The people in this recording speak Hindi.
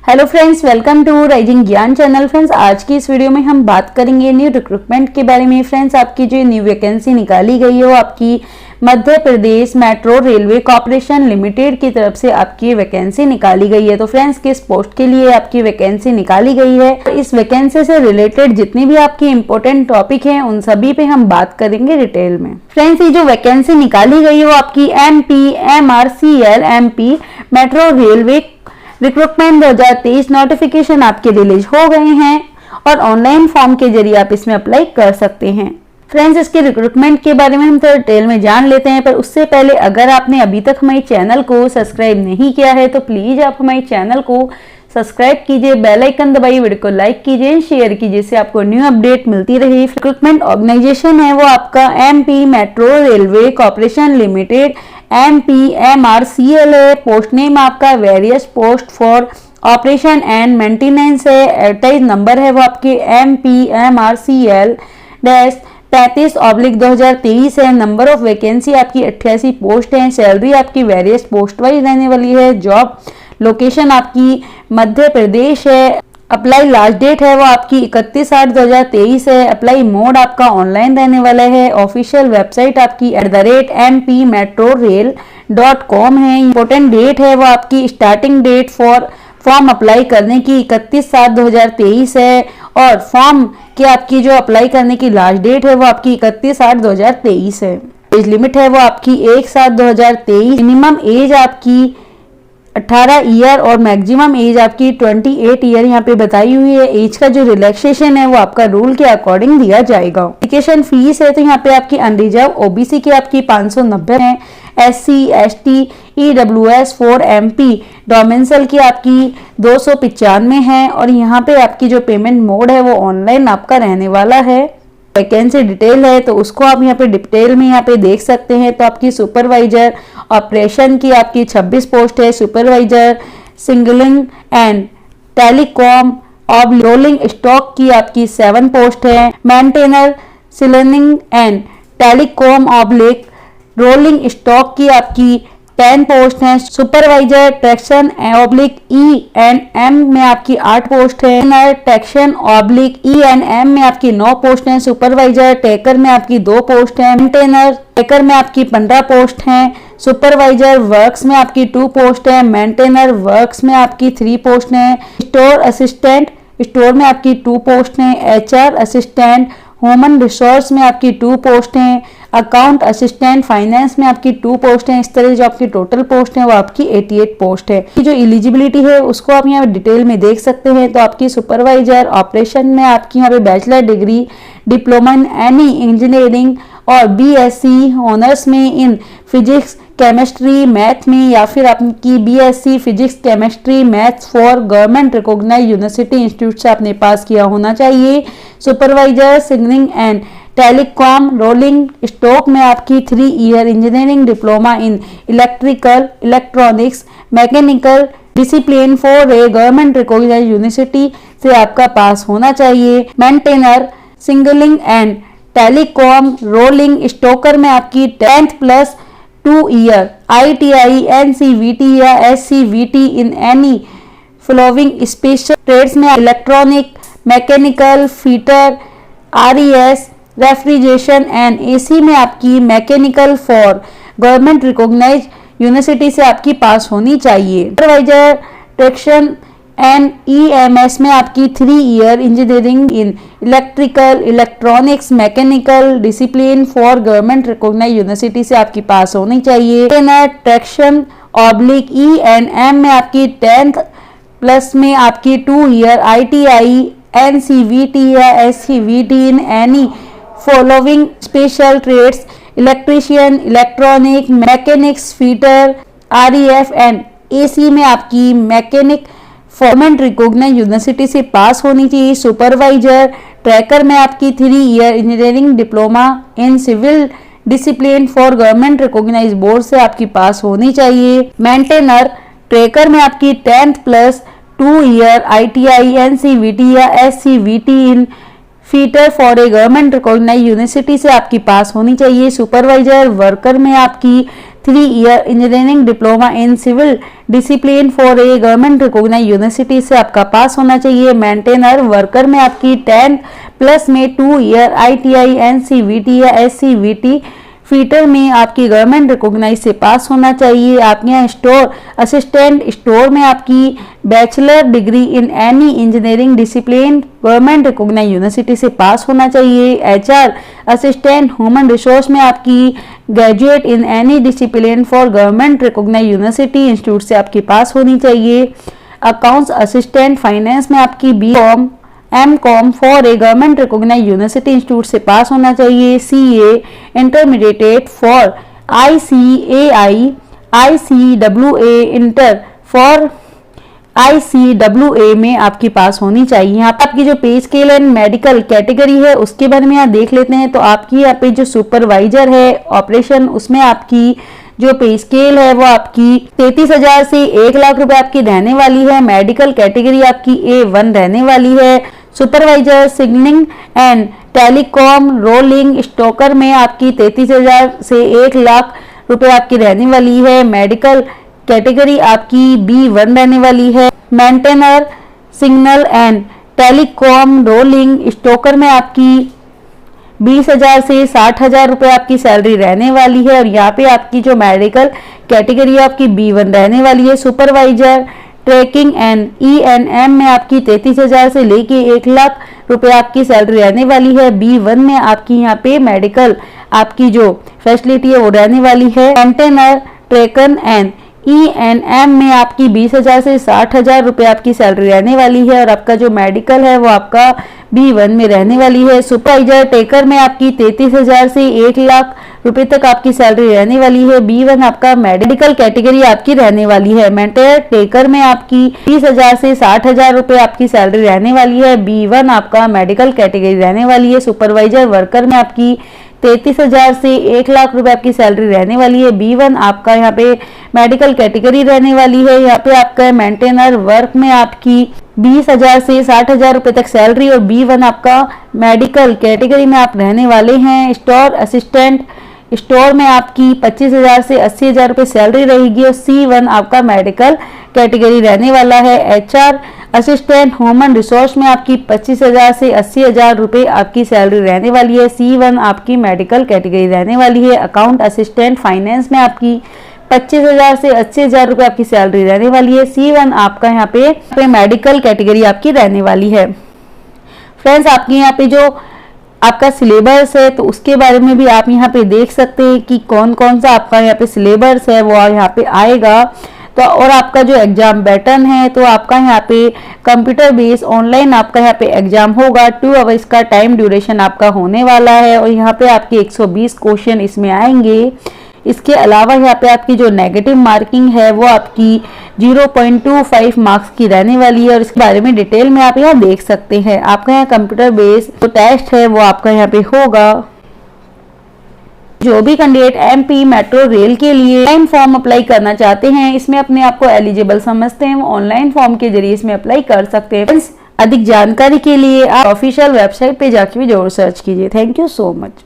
Hello friends, welcome to rising Gyan channel. Friends, आज की इस वीडियो में हम बात करेंगे न्यू रिक्रूटमेंट के बारे में। फ्रेंड्स, आपकी जो न्यू वैकेंसी निकाली गई है वो आपकी Madhya Pradesh metro railway corporation limited की तरफ से आपकी वैकेंसी निकाली गई है। तो फ्रेंड्स, किस पोस्ट के लिए आपकी वैकेंसी निकाली गई है, इस वैकेंसी से रिलेटेड जितनी भी आपकी इंपॉर्टेंट टॉपिक हैं उन सभी पे हम बात करेंगे डिटेल में। फ्रेंड्स, ये जो वैकेंसी निकाली गई है वो आपकी MPMRCL MP metro railway recruitment 2023 notification आपके रिलीज हो गए हैं और ऑनलाइन फॉर्म के जरिए आप इसमें अप्लाई कर सकते हैं। फ्रेंड्स, इसके रिक्रूटमेंट के बारे में हम थोड़ा डिटेल में जान लेते हैं, पर उससे पहले अगर आपने अभी तक हमारे चैनल को सब्सक्राइब नहीं किया है तो प्लीज आप हमारे चैनल को सब्सक्राइब कीजिए, बेल आइकन दबाइए, वीडियो को लाइक कीजिए, शेयर कीजिए, जिससे आपको न्यू अपडेट मिलती रहे। रिक्रूटमेंट ऑर्गेनाइजेशन है वो आपका MP metro railway corporation limited MPMRCL है। पोस्ट नेम आपका various post for operation and maintenance है। एडवर्टाइज नंबर है वो आपके MPMRCL 35/2023 है। नंबर ऑफ वैकेंसी आपकी 88 पोस्ट है। सैलरी आपकी वेरियस पोस्ट वाइज रहने वाली है। जॉब लोकेशन आपकी मध्य प्रदेश है। अप्लाई लास्ट डेट है वो आपकी 31/8/2023 है। अप्लाई मोड आपका ऑनलाइन रहने वाला है। ऑफिशियल वेबसाइट आपकी @mpmetrorail.com है। इंपॉर्टेंट डेट है वो आपकी starting date for form apply करने की 31/7/2023 है और फॉर्म की आपकी जो अप्लाई करने की लास्ट डेट है वो आपकी 31/8/2023 है। एज लिमिट है वो आपकी 1/7/2023। मिनिमम एज आपकी 18 ईयर और मैक्सिमम एज आपकी 28 ईयर यहाँ पे बताई हुई है। एज का जो रिलैक्सेशन है वो आपका रूल के अकॉर्डिंग दिया जाएगा। एप्लीकेशन फीस है तो यहाँ पे आपकी अनरिजर्व OBC की आपकी 590 है। SC ST EWS 4 MP डोमेंसल की आपकी 295 है और यहाँ पे आपकी जो पेमेंट मोड है वो ऑनलाइन आपका रहने वाला है। वैकेंसी डिटेल है तो उसको आप यहाँ पे डिटेल में यहाँ पे देख सकते हैं। तो आपकी सुपरवाइजर ऑपरेशन की आपकी 26 पोस्ट है। सुपरवाइजर सिग्नलिंग एंड टेलीकॉम और रोलिंग स्टॉक की आपकी 7 पोस्ट है। Maintainer signalling and telecom oblique rolling stock की आपकी 10 पोस्ट हैं। सुपरवाइजर ट्रैक्शन ऑब्लिक E&M में आपकी 8 पोस्ट है। ट्रैक्शन ऑब्लिक E&M में आपकी 9 पोस्ट हैं। सुपरवाइजर टेकर में आपकी 2 पोस्ट हैं। मेंटेनर टेकर में आपकी 15 पोस्ट हैं। सुपरवाइजर वर्क्स में आपकी 2 पोस्ट है। मेंटेनर वर्क्स में आपकी 3 पोस्ट हैं। स्टोर असिस्टेंट स्टोर में आपकी 2 पोस्ट हैं। HR असिस्टेंट ह्यूमन रिसोर्स में आपकी 2 पोस्ट हैं। अकाउंट असिस्टेंट फाइनेंस में आपकी 2 पोस्ट हैं। इस तरह जो आपकी टोटल पोस्ट है वो आपकी 88 पोस्ट है। जो एलिजिबिलिटी है उसको आप यहाँ डिटेल में देख सकते हैं। तो आपकी सुपरवाइजर ऑपरेशन में आपकी यहाँ पे bachelor degree diploma in any engineering और BSc ऑनर्स में इन फिजिक्स केमिस्ट्री मैथ में या फिर आपकी BSc physics chemistry maths for government recognised university institute से आपने पास किया होना चाहिए। Supervisor signalling and telecom rolling stock में आपकी 3 year engineering diploma in electrical electronics mechanical discipline for a government recognised university से आपका पास होना चाहिए। Maintainer signalling and telecom rolling stocker में आपकी 10th + 2 ईयर ITI NCVT या SCVT in any following special trades में electronic mechanical fitter RES refrigeration and AC में आपकी mechanical for government recognised university से आपकी पास होनी चाहिए। सुपरवाइजर ट्रैक्शन एंड EMS में आपकी 3 year engineering in electrical electronics mechanical discipline for government recognised university से आपकी पास होनी चाहिए। ट्रैक्शन ऑब्लिक E&M में आपकी 10th प्लस में आपकी 2 ईयर ITI NCVT या SCVT in any following special trades electrician electronic mechanics fitter REF and AC में आपकी मैकेनिक गवर्नमेंट रिकॉग्नाइज्ड यूनिवर्सिटी से पास होनी चाहिए। सुपरवाइजर ट्रैकर में आपकी 3 year engineering diploma in civil discipline for government recognised board से आपकी पास होनी चाहिए। मेंटेनर ट्रैकर में आपकी 10th + 2 ईयर ITI NCVT या SCVT in fitter for a government recognised university से आपकी पास होनी चाहिए। सुपरवाइजर वर्कर में आपकी 3-year engineering diploma in civil discipline for a government recognised university से आपका पास होना चाहिए। मेंटेनर वर्कर में आपकी 10th प्लस में 2-year ITI NCVT या SCVT फीटर में आपकी गवर्नमेंट रिकॉग्नाइज से पास होना चाहिए। आपके यहाँ स्टोर असिस्टेंट स्टोर में आपकी bachelor degree in any engineering discipline government recognize university से पास होना चाहिए। HR असिस्टेंट ह्यूमन रिसोर्स में आपकी graduate in any discipline for government recognize university institute से आपकी पास होनी चाहिए। अकाउंट्स असिस्टेंट फाइनेंस में आपकी BCom MCom for a government recognised university institute से पास होना चाहिए। CA intermediate for ICAI ICWA inter for ICWA में आपकी पास होनी चाहिए। यहाँ पर आपकी जो पे स्केल एंड मेडिकल कैटेगरी है उसके बारे में यहाँ देख लेते हैं। तो आपकी यहाँ पे जो सुपरवाइजर है ऑपरेशन उसमें आपकी जो पे स्केल है वो आपकी 33,000 से 1 लाख रुपए आपकी रहने वाली है। मेडिकल कैटेगरी आपकी A1 रहने वाली है। Supervisor signalling and telecom rolling stocker में आपकी 33,000 से 1 लाख रुपए आपकी रहने वाली है। मेडिकल कैटेगरी आपकी B1 रहने वाली है। Maintainer signal and telecom rolling stocker में आपकी 20,000 से 60,000 रुपए आपकी सैलरी रहने वाली है। और यहाँ पे आपकी जो मेडिकल कैटेगरी है आपकी B1 रहने वाली है। सुपरवाइजर ट्रैकिंग एंड ENM में आपकी 33,000 से लेके 1 लाख रुपए आपकी सैलरी रहने वाली है। B1 में आपकी यहाँ पे मेडिकल आपकी जो फैसिलिटी है वो रहने वाली है। मेंटेनर ट्रैकन एंड ENM में आपकी 20,000 से 60,000 रुपए आपकी सैलरी रहने वाली है। और आपका जो मेडिकल है वो आपका B1 में रहने वाली है। सुपरवाइजर टेकर में आपकी 33,000 से 1 लाख रुपए तक आपकी सैलरी रहने वाली है। B1 आपका मेडिकल कैटेगरी आपकी रहने वाली है। मेंटेनर टेकर में आपकी 20,000 से 60,000 रुपए आपकी सैलरी रहने वाली है। B1 आपका मेडिकल कैटेगरी रहने वाली है। सुपरवाइजर वर्कर में आपकी 33,000 से 1 लाख रुपए आपकी सैलरी रहने वाली है। B1 आपका यहाँ पे मेडिकल कैटेगरी रहने वाली है। यहाँ पे आपका मेंटेनर वर्क में आपकी 20,000 से 60,000 रुपए तक सैलरी और B1 आपका मेडिकल कैटेगरी में आप रहने वाले हैं। स्टोर असिस्टेंट स्टोर में आपकी 25,000 से 80,000 रुपए सैलरी रहेगी और C1 आपका मेडिकल कैटेगरी रहने वाला है। HR असिस्टेंट ह्यूमन रिसोर्स में आपकी 25,000 से 80,000 रुपए आपकी सैलरी रहने वाली है। C1 आपकी मेडिकल कैटेगरी रहने वाली है। अकाउंट असिस्टेंट फाइनेंस में आपकी 25,000 से 80,000 रुपए आपकी सैलरी रहने वाली है। C1 आपका यहाँ पे मेडिकल कैटेगरी आपकी रहने वाली है। फ्रेंड्स आपके यहाँ पे जो आपका सिलेबस है तो उसके बारे में भी आप यहाँ पे देख सकते हैं कि कौन कौन सा आपका यहाँ पे सिलेबस है वो यहाँ पे आएगा। तो और आपका जो एग्जाम पैटर्न है तो आपका यहाँ पे कंप्यूटर बेस्ड ऑनलाइन आपका यहाँ पे एग्जाम होगा। 2 आवर्स का टाइम ड्यूरेशन आपका होने वाला है और यहाँ पे आपके 120 क्वेश्चन इसमें आएंगे। इसके अलावा यहाँ पे आपकी जो नेगेटिव मार्किंग है वो आपकी 0.25 मार्क्स की रहने वाली है और इसके बारे में डिटेल में आप यहाँ देख सकते हैं। आपका यहाँ कंप्यूटर बेस्ड जो टेस्ट है वो आपका यहाँ पे होगा। जो भी कैंडिडेट MP मेट्रो रेल के लिए ऑनलाइन फॉर्म अप्लाई करना चाहते हैं, इसमें अपने आप को एलिजिबल समझते हैं, वो ऑनलाइन फॉर्म के जरिए इसमें अप्लाई कर सकते हैं। अधिक जानकारी के लिए आप ऑफिशियल वेबसाइट पे जाके भी जरूर सर्च कीजिए। Thank you so much.